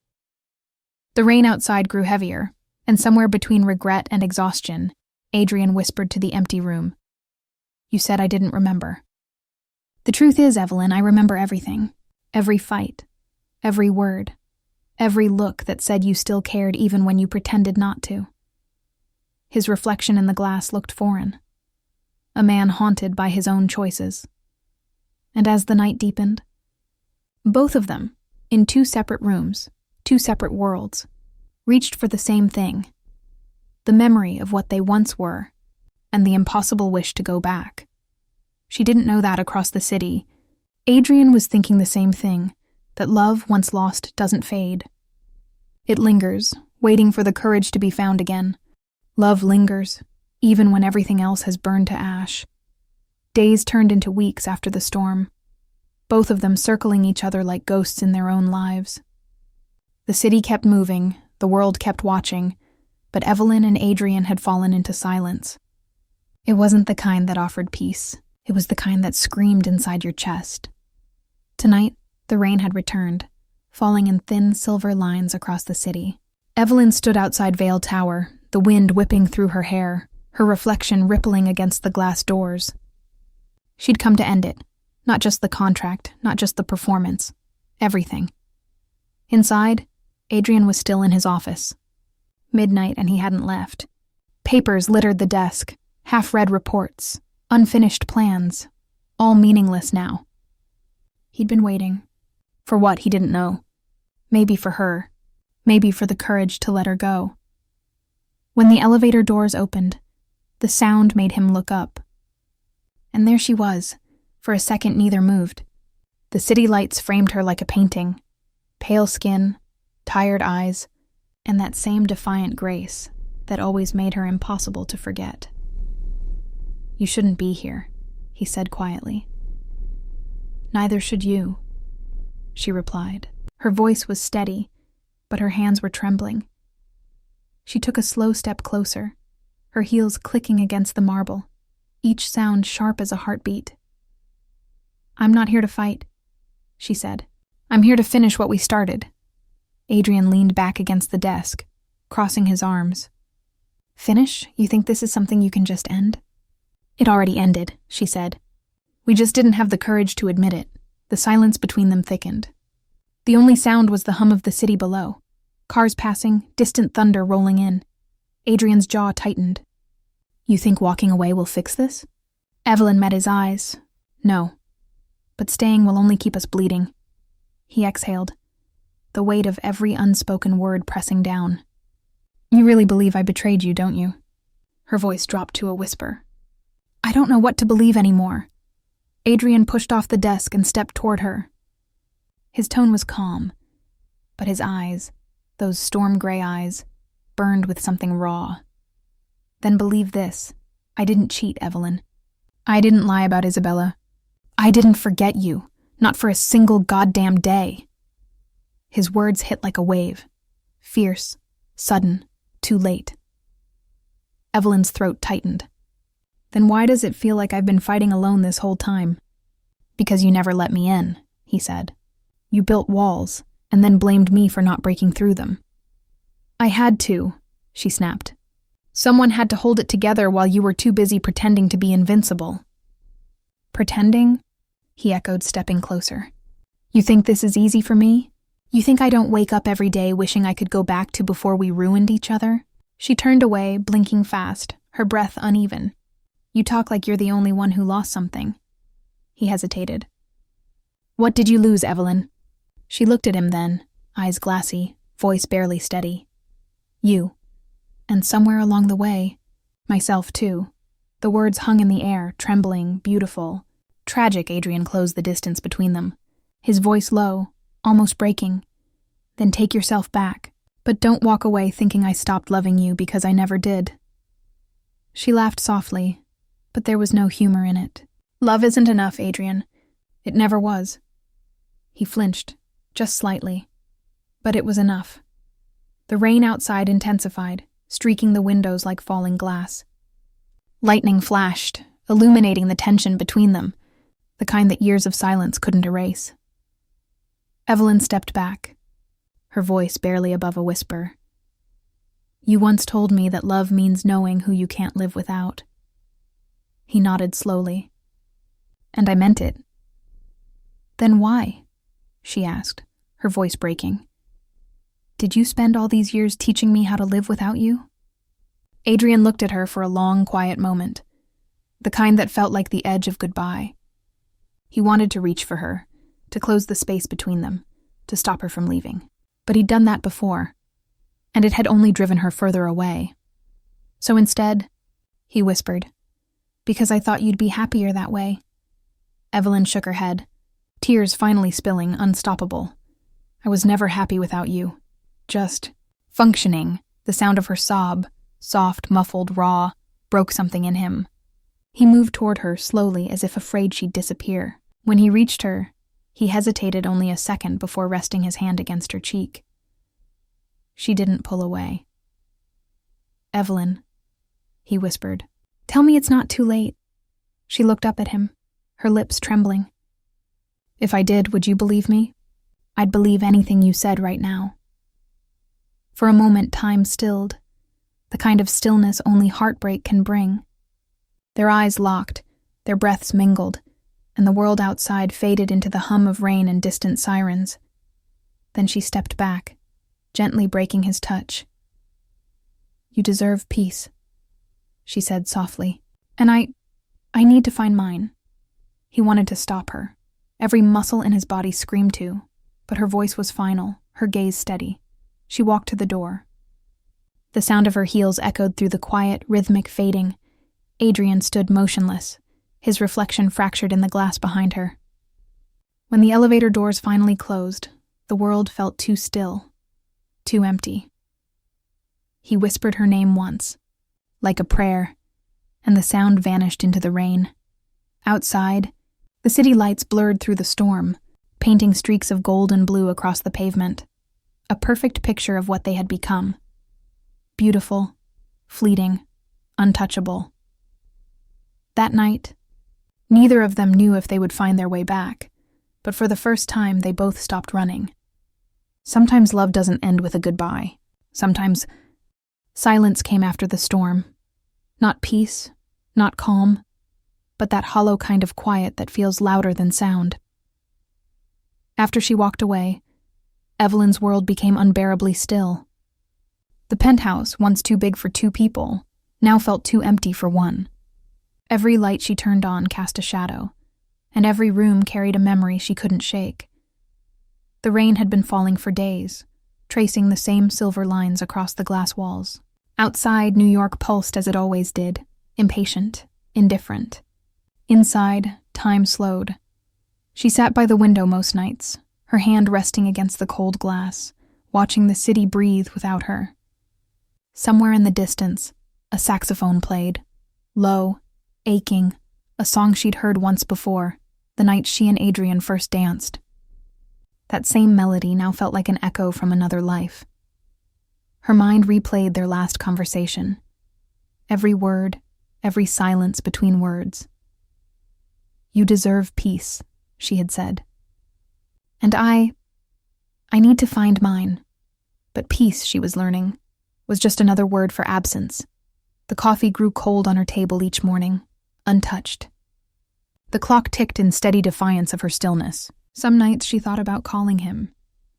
The rain outside grew heavier, and somewhere between regret and exhaustion, Adrian whispered to the empty room, "You said I didn't remember." "The truth is, Evelyn, I remember everything. Every fight, every word, every look that said you still cared even when you pretended not to." His reflection in the glass looked foreign. A man haunted by his own choices. And as the night deepened, both of them, in 2 separate rooms, 2 separate worlds, reached for the same thing: the memory of what they once were, and the impossible wish to go back. She didn't know that across the city. Adrian was thinking the same thing, that love once lost doesn't fade. It lingers, waiting for the courage to be found again. Love lingers, even when everything else has burned to ash. Days turned into weeks after the storm, both of them circling each other like ghosts in their own lives. The city kept moving, the world kept watching, but Evelyn and Adrian had fallen into silence. It wasn't the kind that offered peace. It was the kind that screamed inside your chest. Tonight, the rain had returned, falling in thin silver lines across the city. Evelyn stood outside Vale Tower, the wind whipping through her hair, her reflection rippling against the glass doors. She'd come to end it. Not just the contract, not just the performance. Everything. Inside, Adrian was still in his office. Midnight and he hadn't left. Papers littered the desk, half-read reports, unfinished plans, all meaningless now. He'd been waiting. For what, he didn't know. Maybe for her. Maybe for the courage to let her go. When the elevator doors opened, the sound made him look up. And there she was. For a second, neither moved. The city lights framed her like a painting. Pale skin, tired eyes, and that same defiant grace that always made her impossible to forget. "You shouldn't be here," he said quietly. "Neither should you," she replied. Her voice was steady, but her hands were trembling. She took a slow step closer, her heels clicking against the marble, each sound sharp as a heartbeat. "I'm not here to fight," she said. "I'm here to finish what we started." Adrian leaned back against the desk, crossing his arms. "Finish? You think this is something you can just end?" "It already ended," she said. "We just didn't have the courage to admit it." The silence between them thickened. The only sound was the hum of the city below. Cars passing, distant thunder rolling in. Adrian's jaw tightened. "You think walking away will fix this?" Evelyn met his eyes. "No. But staying will only keep us bleeding." He exhaled, the weight of every unspoken word pressing down. "You really believe I betrayed you, don't you?" Her voice dropped to a whisper. "I don't know what to believe anymore." Adrian pushed off the desk and stepped toward her. His tone was calm, but his eyes, those storm-gray eyes, burned with something raw. "Then believe this. I didn't cheat, Evelyn. I didn't lie about Isabella. I didn't forget you, not for a single goddamn day." His words hit like a wave. Fierce, sudden, too late. Evelyn's throat tightened. "Then why does it feel like I've been fighting alone this whole time?" "Because you never let me in," he said. "You built walls, and then blamed me for not breaking through them." "I had to," she snapped. "Someone had to hold it together while you were too busy pretending to be invincible." "Pretending?" he echoed, stepping closer. "You think this is easy for me? You think I don't wake up every day wishing I could go back to before we ruined each other?" She turned away, blinking fast, her breath uneven. "You talk like you're the only one who lost something." He hesitated. "What did you lose, Evelyn?" She looked at him then, eyes glassy, voice barely steady. "You. And somewhere along the way, myself too." The words hung in the air, trembling, beautiful. Tragic. Adrian closed the distance between them, his voice low, almost breaking. "Then take yourself back. But don't walk away thinking I stopped loving you, because I never did." She laughed softly, but there was no humor in it. "Love isn't enough, Adrian. It never was." He flinched, just slightly. But it was enough. The rain outside intensified, streaking the windows like falling glass. Lightning flashed, illuminating the tension between them, the kind that years of silence couldn't erase. Evelyn stepped back, her voice barely above a whisper. "You once told me that love means knowing who you can't live without." He nodded slowly. "And I meant it." "Then why?" she asked, her voice breaking. "Did you spend all these years teaching me how to live without you?" Adrian looked at her for a long, quiet moment, the kind that felt like the edge of goodbye. He wanted to reach for her, to close the space between them, to stop her from leaving. But he'd done that before, and it had only driven her further away. So instead, he whispered, "Because I thought you'd be happier that way." Evelyn shook her head, tears finally spilling, unstoppable. "I was never happy without you. Just functioning." The sound of her sob, soft, muffled, raw, broke something in him. He moved toward her slowly, as if afraid she'd disappear. When he reached her, he hesitated only a second before resting his hand against her cheek. She didn't pull away. "Evelyn," he whispered, "tell me it's not too late." She looked up at him, her lips trembling. "If I did, would you believe me?" I'd believe anything you said right now." For a moment, time stilled, the kind of stillness only heartbreak can bring. Their eyes locked, their breaths mingled, and the world outside faded into the hum of rain and distant sirens. Then she stepped back, gently breaking his touch. "You deserve peace," she said softly. "And I need to find mine." He wanted to stop her. Every muscle in his body screamed to, but her voice was final, her gaze steady. She walked to the door. The sound of her heels echoed through the quiet, rhythmic fading. Adrian stood motionless, his reflection fractured in the glass behind her. When the elevator doors finally closed, the world felt too still, too empty. He whispered her name once, like a prayer, and the sound vanished into the rain. Outside, the city lights blurred through the storm, painting streaks of gold and blue across the pavement, a perfect picture of what they had become. Beautiful, fleeting, untouchable. That night, neither of them knew if they would find their way back, but for the first time they both stopped running. Sometimes love doesn't end with a goodbye. Sometimes silence came after the storm. Not peace, not calm, but that hollow kind of quiet that feels louder than sound. After she walked away, Evelyn's world became unbearably still. The penthouse, once too big for two people, now felt too empty for one. Every light she turned on cast a shadow, and every room carried a memory she couldn't shake. The rain had been falling for days, tracing the same silver lines across the glass walls. Outside, New York pulsed as it always did, impatient, indifferent. Inside, time slowed. She sat by the window most nights, her hand resting against the cold glass, watching the city breathe without her. Somewhere in the distance, a saxophone played, low, aching, a song she'd heard once before, the night she and Adrian first danced. That same melody now felt like an echo from another life. Her mind replayed their last conversation. Every word, every silence between words. "You deserve peace," she had said. "And I need to find mine." But peace, she was learning, was just another word for absence. The coffee grew cold on her table each morning, untouched. The clock ticked in steady defiance of her stillness. Some nights she thought about calling him,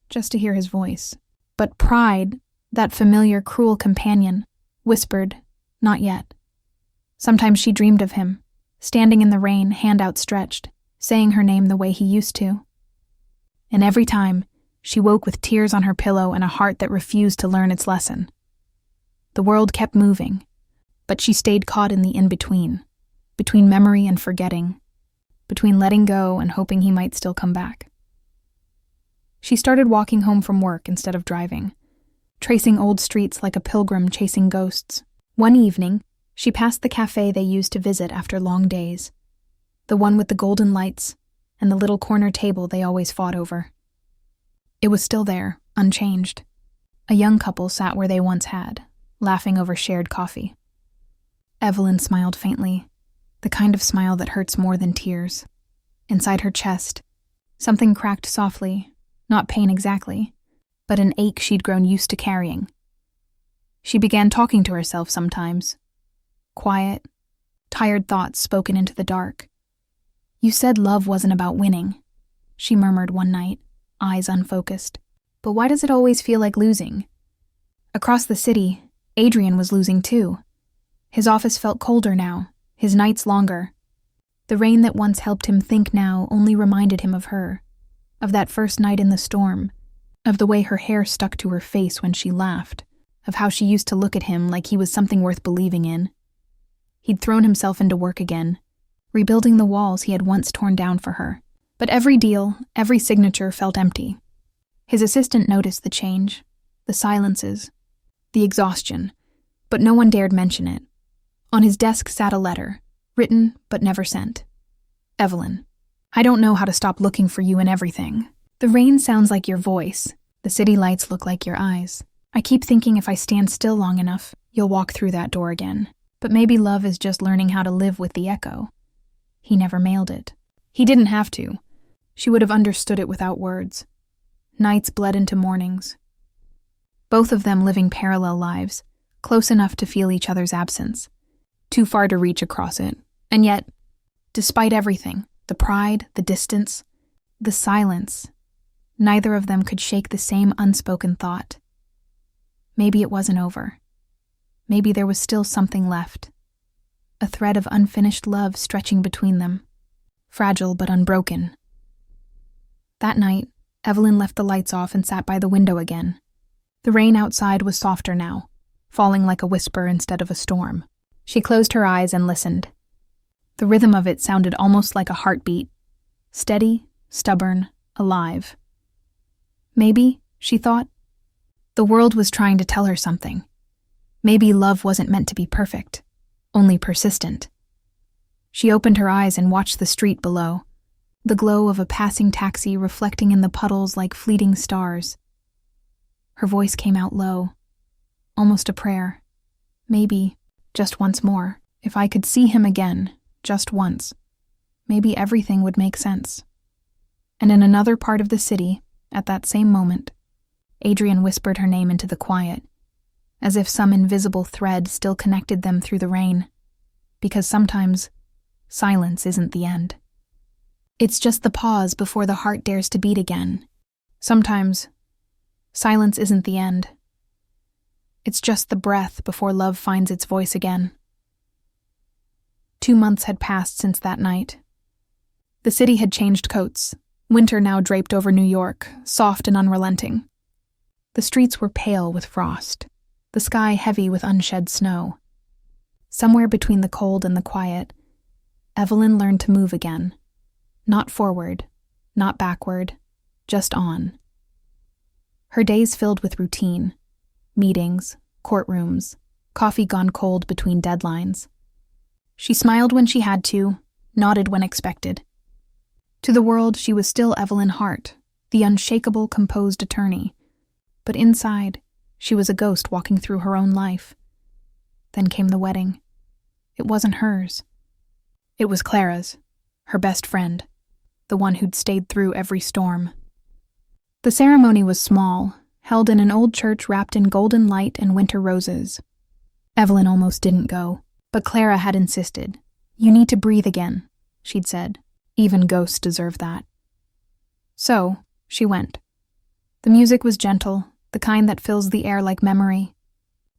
just to hear his voice. But pride, that familiar, cruel companion, whispered, "Not yet." Sometimes she dreamed of him, standing in the rain, hand outstretched, saying her name the way he used to. And every time, she woke with tears on her pillow and a heart that refused to learn its lesson. The world kept moving, but she stayed caught in the in-between, between memory and forgetting, between letting go and hoping he might still come back. She started walking home from work instead of driving, tracing old streets like a pilgrim chasing ghosts. One evening, she passed the cafe they used to visit after long days, the one with the golden lights and the little corner table they always fought over. It was still there, unchanged. A young couple sat where they once had, laughing over shared coffee. Evelyn smiled faintly, the kind of smile that hurts more than tears. Inside her chest, something cracked softly, not pain exactly, but an ache she'd grown used to carrying. She began talking to herself sometimes. Quiet, tired thoughts spoken into the dark. "You said love wasn't about winning," she murmured one night, eyes unfocused. "But why does it always feel like losing?" Across the city, Adrian was losing too. His office felt colder now, his nights longer. The rain that once helped him think now only reminded him of her, of that first night in the storm, of the way her hair stuck to her face when she laughed, of how she used to look at him like he was something worth believing in. He'd thrown himself into work again, rebuilding the walls he had once torn down for her. But every deal, every signature felt empty. His assistant noticed the change, the silences, the exhaustion, but no one dared mention it. On his desk sat a letter, written but never sent. "Evelyn, I don't know how to stop looking for you in everything. The rain sounds like your voice. The city lights look like your eyes. I keep thinking if I stand still long enough, you'll walk through that door again. But maybe love is just learning how to live with the echo." He never mailed it. He didn't have to. She would have understood it without words. Nights bled into mornings. Both of them living parallel lives, close enough to feel each other's absence, too far to reach across it. And yet, despite everything, the pride, the distance, the silence, neither of them could shake the same unspoken thought. Maybe it wasn't over. Maybe there was still something left. A thread of unfinished love stretching between them, fragile but unbroken. That night, Evelyn left the lights off and sat by the window again. The rain outside was softer now, falling like a whisper instead of a storm. She closed her eyes and listened. The rhythm of it sounded almost like a heartbeat, steady, stubborn, alive. Maybe, she thought, the world was trying to tell her something. Maybe love wasn't meant to be perfect, only persistent. She opened her eyes and watched the street below, the glow of a passing taxi reflecting in the puddles like fleeting stars. Her voice came out low, almost a prayer. Maybe, just once more, if I could see him again, just once, maybe everything would make sense. And in another part of the city, at that same moment, Adrian whispered her name into the quiet, as if some invisible thread still connected them through the rain, because sometimes silence isn't the end. It's just the pause before the heart dares to beat again. Sometimes silence isn't the end. It's just the breath before love finds its voice again. 2 months had passed since that night. The city had changed coats, winter now draped over New York, soft and unrelenting. The streets were pale with frost, the sky heavy with unshed snow. Somewhere between the cold and the quiet, Evelyn learned to move again. Not forward, not backward, just on. Her days filled with routine, meetings, courtrooms, coffee gone cold between deadlines. She smiled when she had to, nodded when expected. To the world, she was still Evelyn Hart, the unshakable, composed attorney. But inside, she was a ghost walking through her own life. Then came the wedding. It wasn't hers. It was Clara's, her best friend, the one who'd stayed through every storm. The ceremony was small, held in an old church wrapped in golden light and winter roses. Evelyn almost didn't go, but Clara had insisted. "You need to breathe again," she'd said. "Even ghosts deserve that." So, she went. The music was gentle, the kind that fills the air like memory.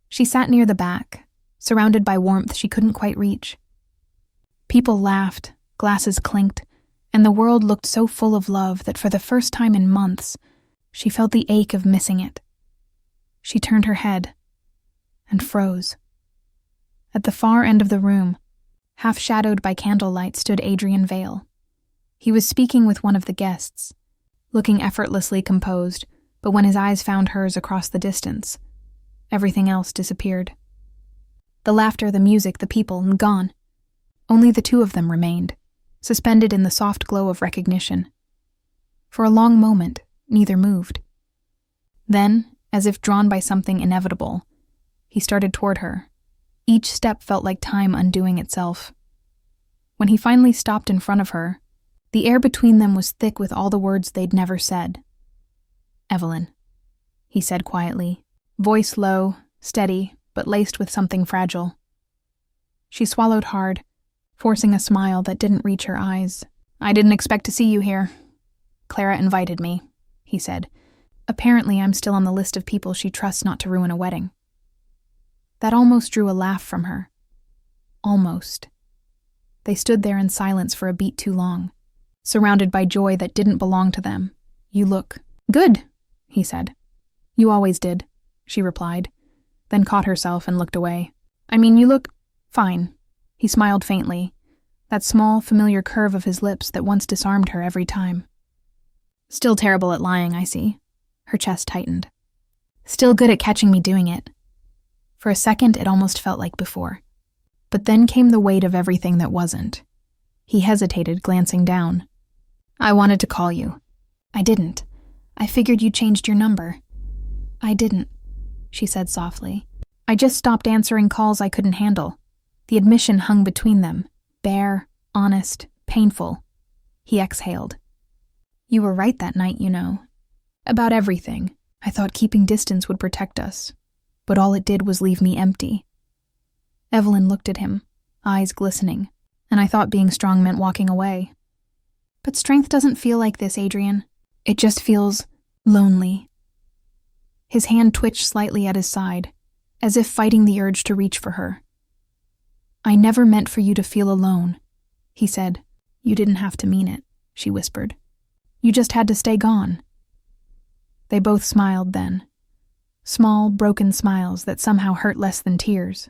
She sat near the back, surrounded by warmth she couldn't quite reach. People laughed, glasses clinked, and the world looked so full of love that for the first time in months, she felt the ache of missing it. She turned her head and froze. At the far end of the room, half shadowed by candlelight, stood Adrian Vale. He was speaking with one of the guests, looking effortlessly composed, but when his eyes found hers across the distance, everything else disappeared. The laughter, the music, the people, gone. Only the two of them remained, suspended in the soft glow of recognition. For a long moment, neither moved. Then, as if drawn by something inevitable, he started toward her. Each step felt like time undoing itself. When he finally stopped in front of her, the air between them was thick with all the words they'd never said. "Evelyn," he said quietly, voice low, steady, but laced with something fragile. She swallowed hard, forcing a smile that didn't reach her eyes. "I didn't expect to see you here. Clara invited me," he said. "Apparently I'm still on the list of people she trusts not to ruin a wedding." That almost drew a laugh from her. Almost. They stood there in silence for a beat too long, surrounded by joy that didn't belong to them. "You look good," he said. "You always did," she replied, then caught herself and looked away. "I mean, you look fine." He smiled faintly, that small, familiar curve of his lips that once disarmed her every time. "Still terrible at lying, I see." Her chest tightened. "Still good at catching me doing it." For a second, it almost felt like before. But then came the weight of everything that wasn't. He hesitated, glancing down. "I wanted to call you." "I didn't. I figured you changed your number." "I didn't," she said softly. "I just stopped answering calls I couldn't handle." The admission hung between them, bare, honest, painful. He exhaled. "You were right that night, you know. About everything. I thought keeping distance would protect us, but all it did was leave me empty. Evelyn looked at him, eyes glistening, and I thought being strong meant walking away. But strength doesn't feel like this, Adrian. It just feels lonely. His hand twitched slightly at his side, as if fighting the urge to reach for her. I never meant for you to feel alone, he said. You didn't have to mean it, she whispered. You just had to stay gone. They both smiled then. Small, broken smiles that somehow hurt less than tears.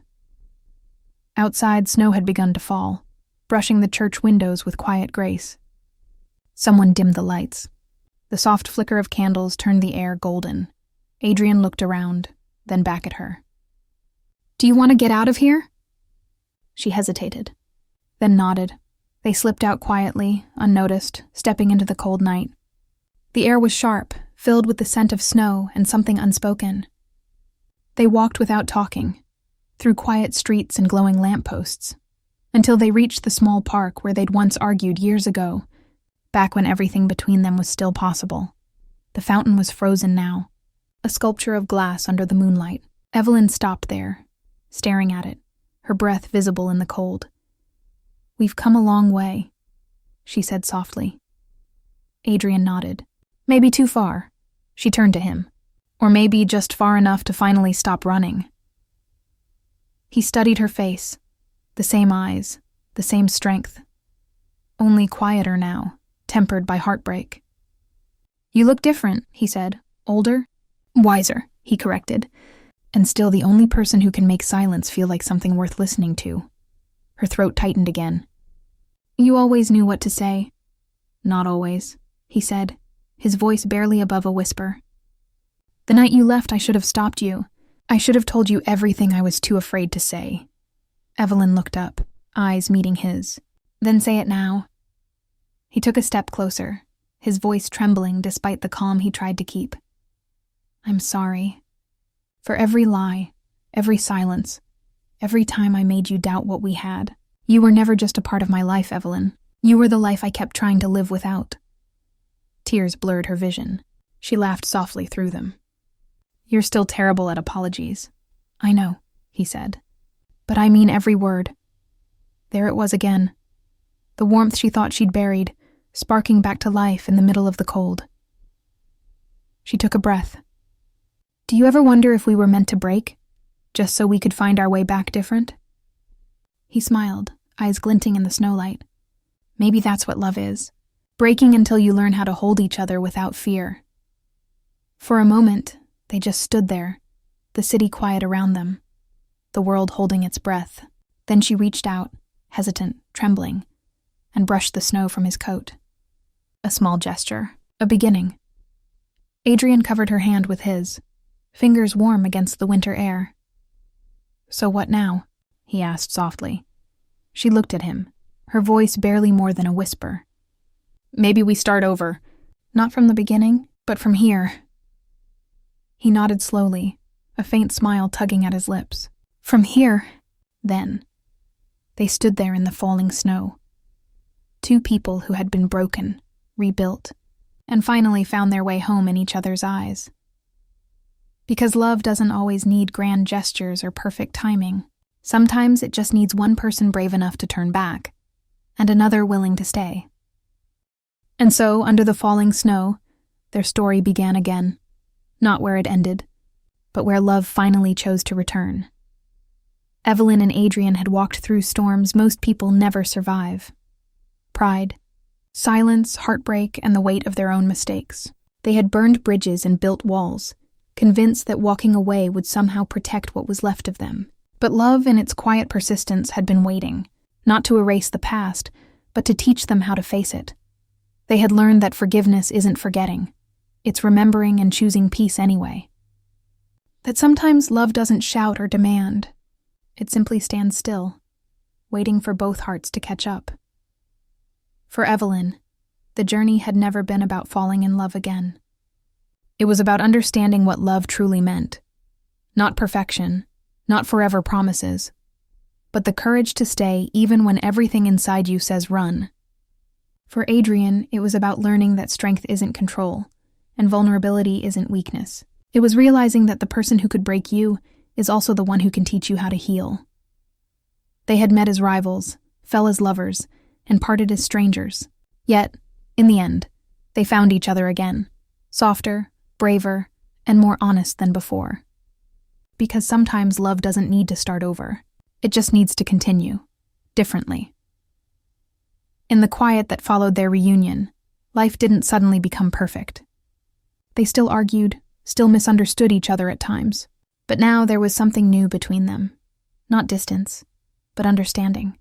Outside, snow had begun to fall, brushing the church windows with quiet grace. Someone dimmed the lights. The soft flicker of candles turned the air golden. Adrian looked around, then back at her. Do you want to get out of here? She hesitated, then nodded. They slipped out quietly, unnoticed, stepping into the cold night. The air was sharp, filled with the scent of snow and something unspoken. They walked without talking, through quiet streets and glowing lampposts, until they reached the small park where they'd once argued years ago, back when everything between them was still possible. The fountain was frozen now, a sculpture of glass under the moonlight. Evelyn stopped there, staring at it, her breath visible in the cold. We've come a long way, she said softly. Adrian nodded. Maybe too far. She turned to him. Or maybe just far enough to finally stop running. He studied her face, the same eyes, the same strength. Only quieter now, tempered by heartbreak. You look different, he said. Older? Wiser, he corrected. And still the only person who can make silence feel like something worth listening to. Her throat tightened again. You always knew what to say. Not always, he said, his voice barely above a whisper. The night you left, I should have stopped you. I should have told you everything I was too afraid to say. Evelyn looked up, eyes meeting his. Then say it now. He took a step closer, his voice trembling despite the calm he tried to keep. I'm sorry. For every lie, every silence, every time I made you doubt what we had. You were never just a part of my life, Evelyn. You were the life I kept trying to live without. Tears blurred her vision. She laughed softly through them. You're still terrible at apologies. I know, he said. But I mean every word. There it was again. The warmth she thought she'd buried, sparking back to life in the middle of the cold. She took a breath. Do you ever wonder if we were meant to break, just so we could find our way back different? He smiled, eyes glinting in the snowlight. Maybe that's what love is. Breaking until you learn how to hold each other without fear. For a moment, they just stood there, the city quiet around them, the world holding its breath. Then she reached out, hesitant, trembling, and brushed the snow from his coat. A small gesture, a beginning. Adrian covered her hand with his, fingers warm against the winter air. So what now? He asked softly. She looked at him, her voice barely more than a whisper. Maybe we start over. Not from the beginning, but from here. He nodded slowly, a faint smile tugging at his lips. From here, then. They stood there in the falling snow. Two people who had been broken, rebuilt, and finally found their way home in each other's eyes. Because love doesn't always need grand gestures or perfect timing. Sometimes it just needs one person brave enough to turn back, and another willing to stay. And so, under the falling snow, their story began again. Not where it ended, but where love finally chose to return. Evelyn and Adrian had walked through storms most people never survive. Pride, silence, heartbreak, and the weight of their own mistakes. They had burned bridges and built walls, convinced that walking away would somehow protect what was left of them. But love, in its quiet persistence, had been waiting, not to erase the past, but to teach them how to face it. They had learned that forgiveness isn't forgetting. It's remembering and choosing peace anyway. That sometimes love doesn't shout or demand. It simply stands still, waiting for both hearts to catch up. For Evelyn, the journey had never been about falling in love again. It was about understanding what love truly meant. Not perfection, not forever promises, but the courage to stay even when everything inside you says run. For Adrian, it was about learning that strength isn't control. and vulnerability isn't weakness. It was realizing that the person who could break you is also the one who can teach you how to heal. They had met as rivals, fell as lovers, and parted as strangers. Yet, in the end, they found each other again, softer, braver, and more honest than before. Because sometimes love doesn't need to start over. It just needs to continue, differently. In the quiet that followed their reunion, life didn't suddenly become perfect. They still argued, still misunderstood each other at times. But now there was something new between them. Not distance, but understanding.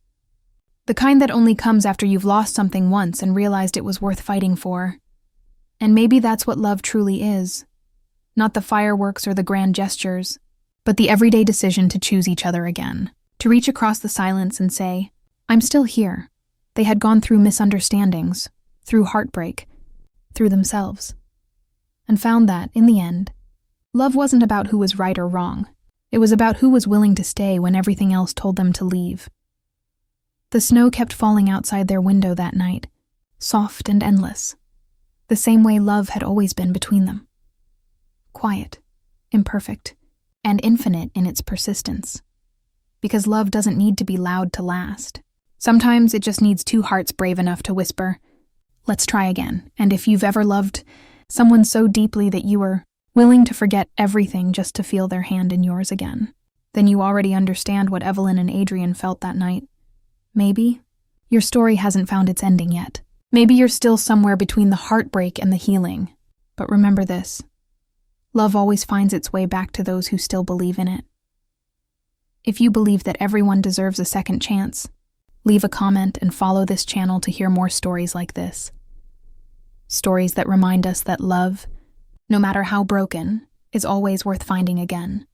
The kind that only comes after you've lost something once and realized it was worth fighting for. And maybe that's what love truly is. Not the fireworks or the grand gestures, but the everyday decision to choose each other again. To reach across the silence and say, I'm still here. They had gone through misunderstandings, through heartbreak, through themselves. And found that, in the end, love wasn't about who was right or wrong. It was about who was willing to stay when everything else told them to leave. The snow kept falling outside their window that night, soft and endless, the same way love had always been between them. Quiet, imperfect, and infinite in its persistence. Because love doesn't need to be loud to last. Sometimes it just needs two hearts brave enough to whisper, let's try again. And if you've ever loved someone so deeply that you were willing to forget everything just to feel their hand in yours again, then you already understand what Evelyn and Adrian felt that night. Maybe your story hasn't found its ending yet. Maybe you're still somewhere between the heartbreak and the healing. But remember this, love always finds its way back to those who still believe in it. If you believe that everyone deserves a second chance, leave a comment and follow this channel to hear more stories like this. Stories that remind us that love, no matter how broken, is always worth finding again.